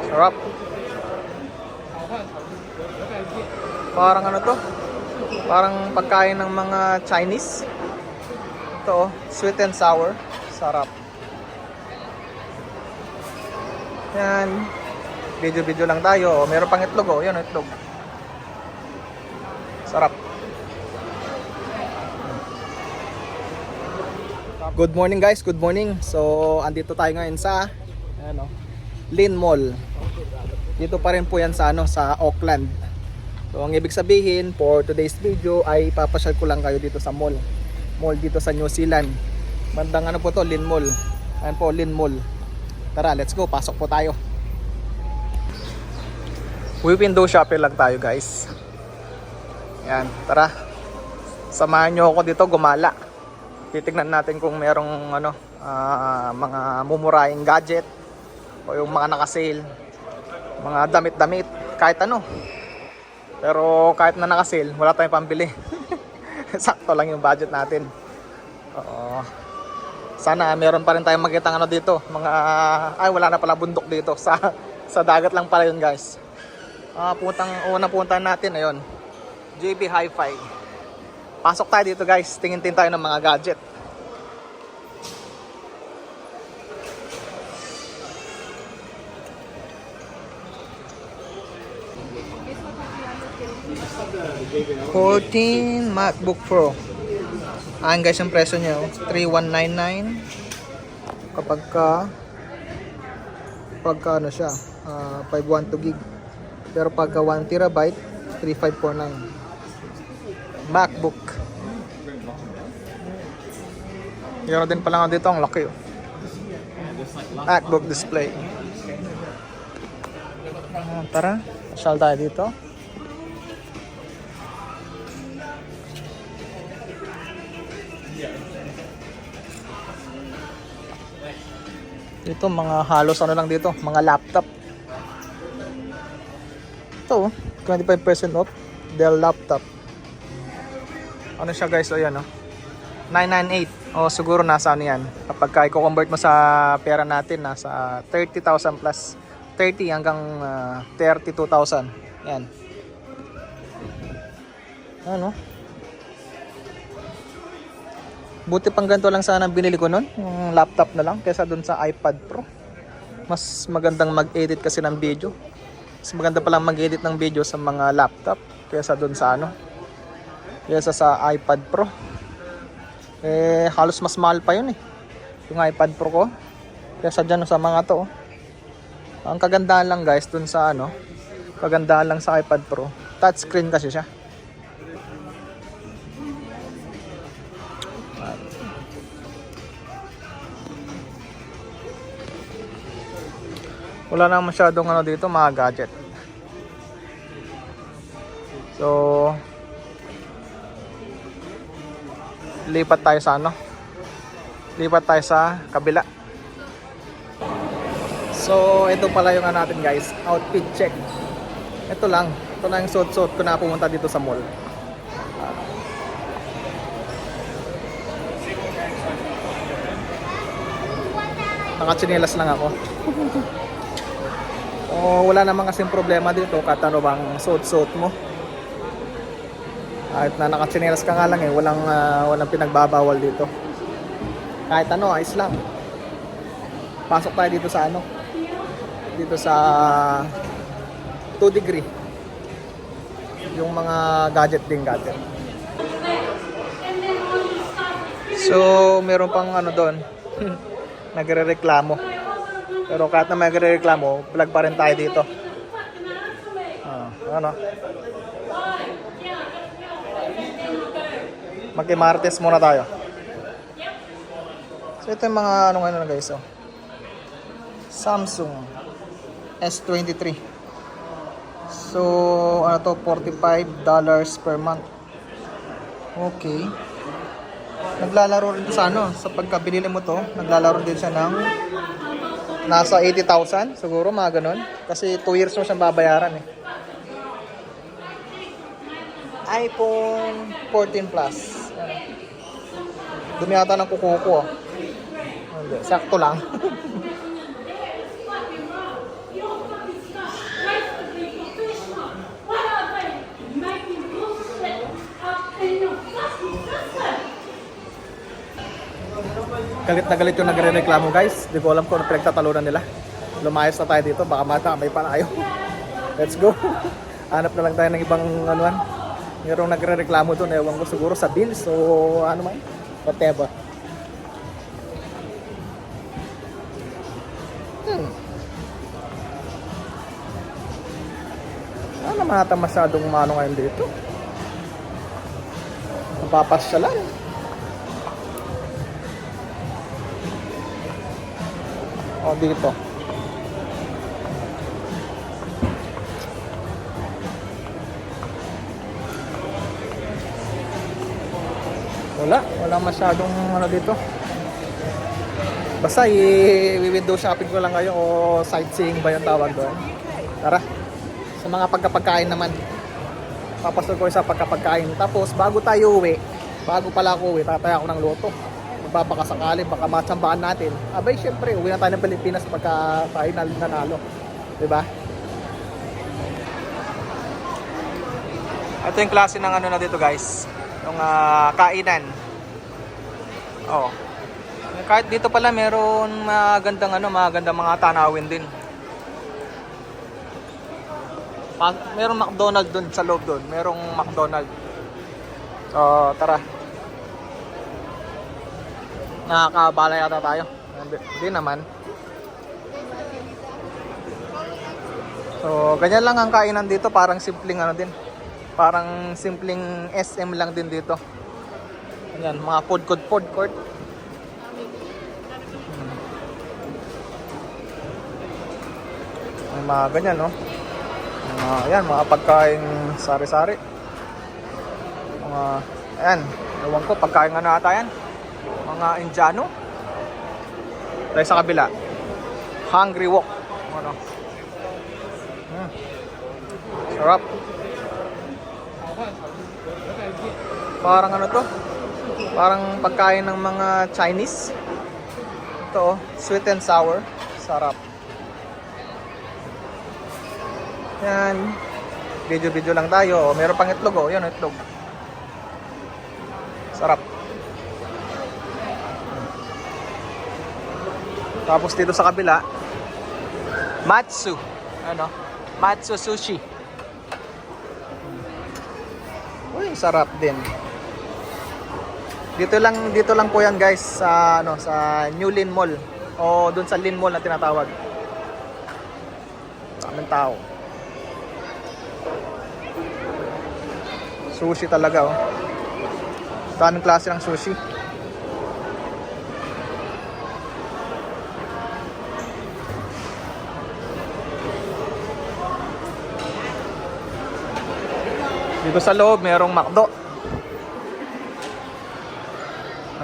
Sarap. Parang ano to? Parang pagkain ng mga Chinese. Ito, sweet and sour. Sarap. Yan. Video-video lang tayo. Meron pang itlog, oh. Yan, itlog. Sarap. Good morning guys, good morning. So, andito tayo ngayon sa Lin Mall. Dito pa rin po yan sa sa Auckland. So, ang ibig sabihin for today's video ay papasyal ko lang kayo dito sa mall. Mall dito sa New Zealand. Bandang ano po to, Lin Mall. Ayan po, Lin Mall. Tara, let's go. Pasok po tayo. Window shopping lang tayo guys. Yan, tara. Samahan nyo ako dito gumala. Titignan natin kung merong mga mumurahing gadget o yung mga naka-sale, mga damit-damit, kahit ano. Pero kahit na naka-sale, wala tayong pambili. Sakto lang yung budget natin. Sana meron pa rin tayong makitang dito. Wala na pala bundok dito. Sa dagat lang pala yun guys. Puntahan natin, ayun. JB Hi-Fi. Pasok tayo dito guys, tingin-tingin tayo ng mga gadget. $14 MacBook Pro. Ayan guys yung presyo niya, 3199. Kapag ano siya, 512 gig. Pero pagka 1 terabyte, 3549. MacBook. Meron din pala nga dito, ang laki. MacBook display. Tara, pasyal tayo dito. Dito mga halos lang dito, mga laptop. Ito, 25% off Dell laptop. Ano siya guys, ayan 998. Siguro nasa yan. Kapag i-convert mo sa pera natin, nasa 30,000 plus 30 hanggang 32,000. Yan. Buti pang ganito lang sana binili ko nun, yung laptop na lang kaysa dun sa iPad Pro. Mas magandang mag-edit kasi ng video. Mas maganda palang mag-edit ng video sa mga laptop kaysa dun sa kaysa sa iPad Pro. Halos mas mahal pa yun yung iPad Pro ko kaysa dyan sa mga to. Ang kagandahan lang guys dun sa kagandahan lang sa iPad Pro, touchscreen kasi siya. Wala na masyadong dito mga gadget. So lipat tayo sa kabila. So ito pala yung natin guys, outfit check. Ito lang yung suot-suot ko na pumunta dito sa mall. Nakatsinelas lang ako. Wala namang kasing problema dito kahit ano bang suot-suot mo. Kahit na nakatsinelas ka nga lang walang pinagbabawal dito. Kahit ayos lang. Pasok tayo dito sa dito sa 2 degree. Yung mga gadget. So, meron pang doon. Nagrereklamo. Pero kahit na magrereklamo, plug pa rin tayo dito. Mag-Martes muna tayo. So ito yung mga ngayon guys. Samsung S23. So $45 per month. Okay. Naglalaro rin sa sa pagkabili mo to, naglalaro din siya ng nasa 80,000 siguro, mga ganun. Kasi 2 years mo siyang babayaran iPhone 14 Plus. Dumi yata ng kuko ko. Hindi, sakto lang. Galit na galit yung nagre-reklamo guys. Di ko alam kung ano pinagtatalunan nila. Lumayas na tayo dito, baka matamay pa tayo. Let's go. Hanap na lang tayo ng ibang anuan. Mayroong nagre-reklamo doon, ewan ko siguro sa bills o ano man. Whatever. Ano naman ata masyadong umano ngayon dito. Napapasyalan. O dito. Wala masyadong ano dito. Basta i-window shopping ko lang ngayon o sightseeing ba yung tawag doon. Tara. Sa mga pagkapagkain naman. Papasok ko sa pagkapagkain. Tapos bago tayo uwi, bago pala ako uwi, tataya ako ng loto. Magpapakasakali, baka matsambahan natin. Abay, syempre, uwi na tayo ng Pilipinas pagka tayo nanalo. Diba? Ito yung klase ng ano na dito guys. Yung kainan. Oh. Kahit dito pala meron magandang mga tanawin din. Merong McDonald's doon sa loob doon. Merong McDonald's. So, tara. Nakakabala yata tayo. Hindi naman. So, ganyan lang ang kainan dito. Parang simpleng ano din. Parang simpleng SM lang din dito. Ayan, mga food court. May mga ganyan, no? Ayan, mga pagkain sari-sari. Ayan, ewan ko, pagkain nga na ata yan. Mga Indiano. Tayo sa kabila. Hungry Walk. Ano? Sarap. Parang ano to? Parang pagkain ng mga Chinese. Ito, sweet and sour. Sarap. Yan. Video lang tayo. Meron pang itlog, oh. Yan, itlog. Sarap. Tapos dito sa kabila, Matsu. Ano? Matsu sushi. Uy, sarap din. Dito lang po yan guys sa sa New Lin Mall o doon sa Lin Mall na tinatawag. Daming tao. Sushi talaga, oh. Daming klase ng sushi. Dito sa loob, merong McDo.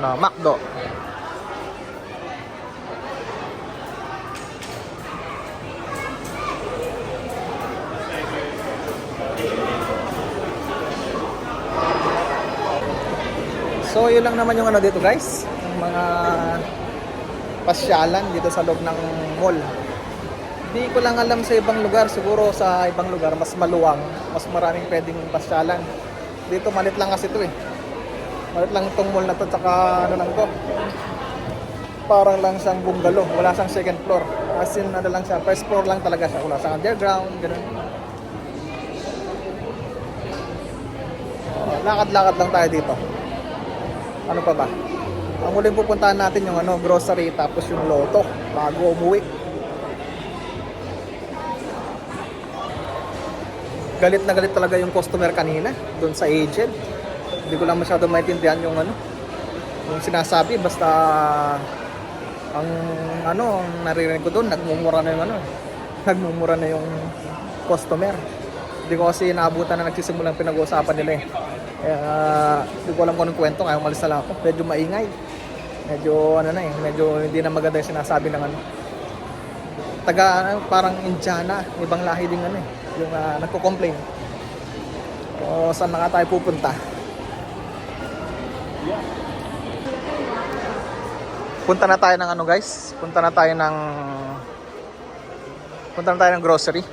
McDo. So, yun lang naman yung dito guys. Yung mga pasyalan dito sa loob ng mall. Hindi ko lang alam sa ibang lugar. Siguro sa ibang lugar, mas maluwang. Mas maraming pwedeng pasyalan. Dito, malit lang kasi ito eh. Malit lang itong mall na to. Tsaka lang to. Parang lang siyang bungalow. Wala siyang second floor. As in, lang siya. First floor lang talaga siya. Wala siyang underground. Ganun. Lakad-lakad lang tayo dito. Ano pa ba? Ang huling pupuntahan natin yung grocery tapos yung loto bago umuwi. Galit na galit talaga yung customer kanina doon sa agent. Hindi ko lang masyado maintindihan yung yung sinasabi, basta ang ang naririnig ko doon, nagmumura na yung nagmumura na yung customer. Hindi ko kasi naabutan na nagsisimulang pinag-uusapan nila eh. Hindi ko alam kung anong kwento, kaya umalis na lang ako. Medyo maingay. Medyo medyo hindi na maganda yung sinasabi ng parang Indiana, ibang lahi din yung nagko-complain. So, saan na tayo pupunta? Punta na tayo ng guys. Punta na tayo ng grocery.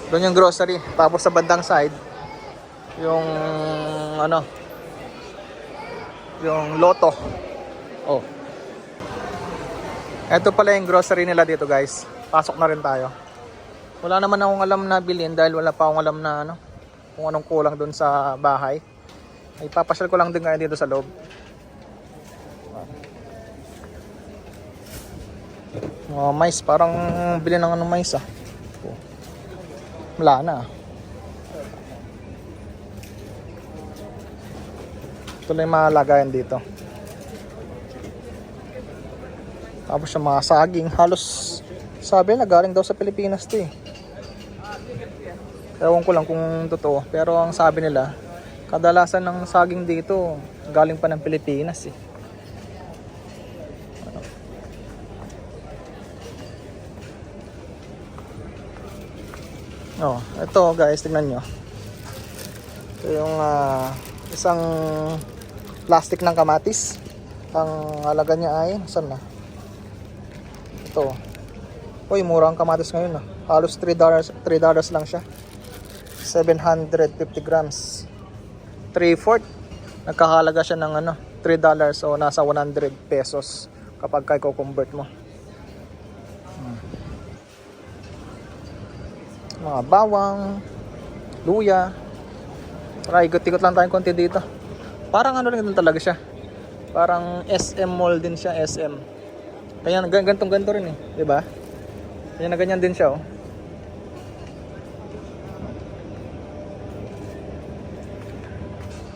Doon yung grocery. Tapos sa bandang side, yung ano, yung loto. Oh. Ito pala yung grocery nila dito, guys. Pasok na rin tayo. Wala naman akong alam na bilhin dahil wala pa akong alam na ano, kung anong kulang doon sa bahay. Ay papasyal ko lang din ngayon dito sa loob. Mais, parang bili ng ano mais ah. Oh. Wala na. Ito lang yung mga lagayan dito. Tapos yung mga saging, halos sabi na galing daw sa Pilipinas to eh. Ewan ko lang kung totoo, pero ang sabi nila, kadalasan ng saging dito galing pa ng Pilipinas eh. Oh, ito guys, tingnan nyo. Ito yung isang plastic ng kamatis. Ang halaga niya ay, saan na? Ito. Uy, mura ang kamatis ngayon ah. Halos $3 lang siya. 750 grams. 3/4. Nagkahalaga siya ng ano, $3 o nasa 100 pesos kapag i-convert mo. Mga bawang, luya. Tara, ikot-ikot lang tayong konti dito. Parang ano lang din talaga siya. Parang SM mall din siya, SM. Kaya ganto rin eh, 'di ba? Kaya na ganyan din siya oh.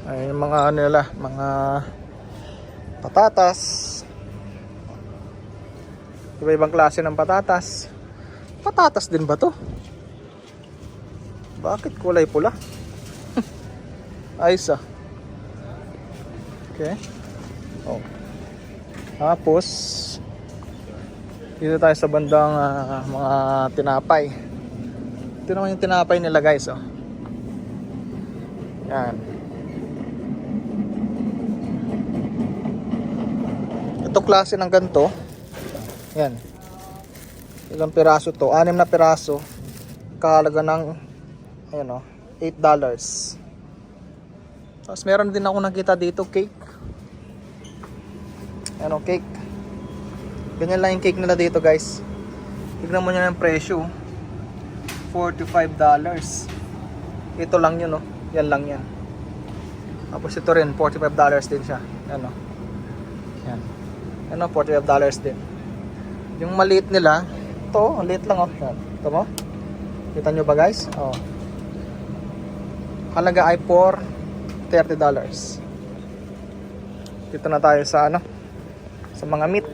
Ay, yung mga ano nila, mga patatas. Iba-ibang klase ng patatas. Patatas din ba 'to? Bakit kulay pula? Ayos ah. Okay. Oh. Tapos dito tayo sa bandang mga tinapay. Ito naman yung tinapay nila guys oh. Yan. Itong klase ng ganito. Yan. Ilang piraso to? 6 na piraso. Kahalaga ng ayan o, $8. Tapos meron din ako nakita dito, cake. Ayan o, cake. Ganyan lang yung cake nila dito guys. Tignan mo nyo yung presyo, $45. Ito lang yun o, yan lang yan. Tapos ito rin, $45 din siya. Ayan o. Yan. Ayan o, $45 din. Yung maliit nila, ito, maliit lang o. Ito mo? Kita nyo ba guys? O. Halaga ay for $30. Dito na tayo sa ano, sa mga meat,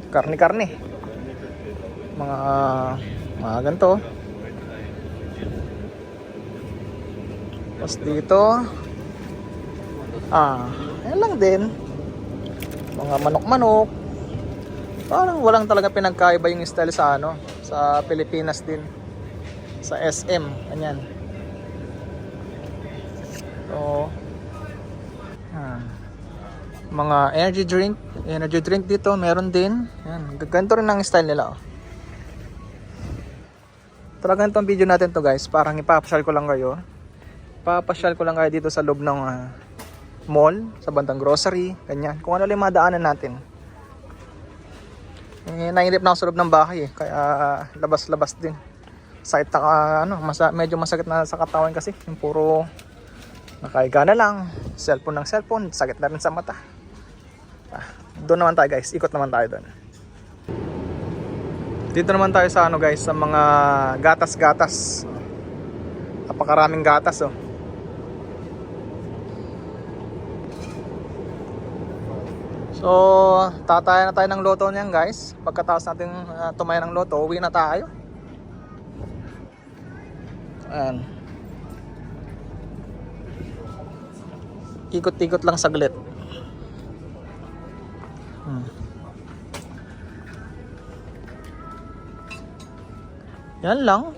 karne-karne, mga ganito. Tapos dito yan lang din, mga manok-manok. Parang walang talaga pinagkaiba yung style sa ano, sa Pilipinas din, sa SM, ganyan. So, mga energy drink dito meron din. Yan, ganito rin ang style nila oh. Talagang itong video natin to guys, parang ipapasyal ko lang kayo. Papasyal ko lang kayo dito sa loob ng mall, sa bandang grocery, ganyan. Kung ano lang madaanan natin. Nainip na ako sa loob ng bahay eh, kaya labas-labas din. Sakit na medyo masakit na sa katawan kasi yung puro nakahiga na lang, cellphone ng cellphone, sakit na rin sa mata. Doon naman tayo guys, ikot naman tayo doon. Dito naman tayo sa ano guys, sa mga gatas-gatas. Napakaraming gatas oh. So, tatayan na tayo ng loto niyan guys. Pagkatapos natin tumayan ng loto, uwi na tayo. Ayan. Ikot-ikot lang saglit. Yan lang.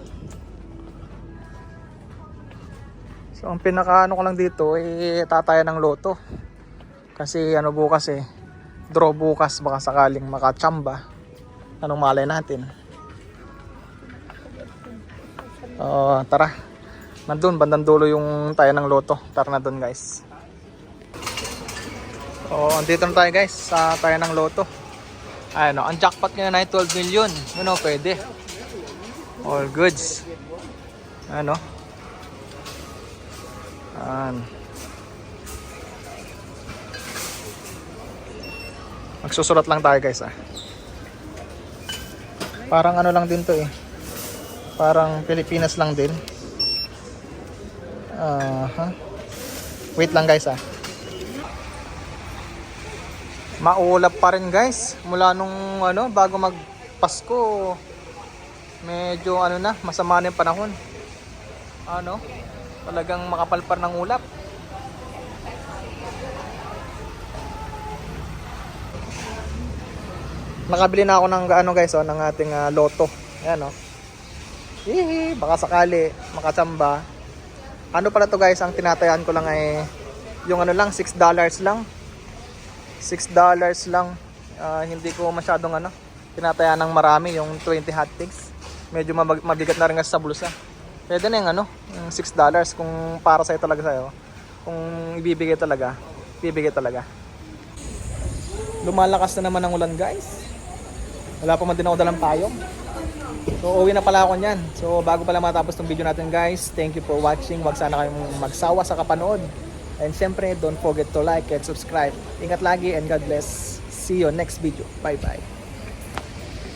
So ang pinakaano ko lang dito tataya ng loto. Kasi ano bukas draw bukas, baka sakaling makachamba. Anong malay natin? Tara. Nandun bandang dulo yung taya ng loto. Tara na dun guys. So, andito na tayo guys sa tayo ng loto. Ano, ang jackpot ngayon ay 12 million. Ano, pwede. All goods. Ano? Magsusulat lang tayo guys Parang ano lang din to Parang Pilipinas lang din. Wait lang guys Maulap pa rin guys. Mula nung bago magpasko. Medyo masama na yung panahon. Talagang makapalpar ng ulap. Nakabili na ako ng guys ng ating loto. Ayan Hihi, baka sakali makachamba. Ano pala to guys, ang tinatayan ko lang ay yung lang $6 lang. $6 lang. Hindi ko masyadong tinatayan ng marami yung 20 hotcakes. Medyo mabigat na rin kasi sa bulsa. Pwede na yung yung $6 kung para sa'yo talaga sa'yo. Kung ibibigay talaga. Lumalakas na naman ang ulan guys. Wala pa man din ako dalang payong. So uwi na pala ako niyan. So bago pala matapos tong video natin guys, thank you for watching. Huwag sana kayong magsawa sa kapanood. And syempre don't forget to like and subscribe. Ingat lagi and God bless. See you next video. Bye bye.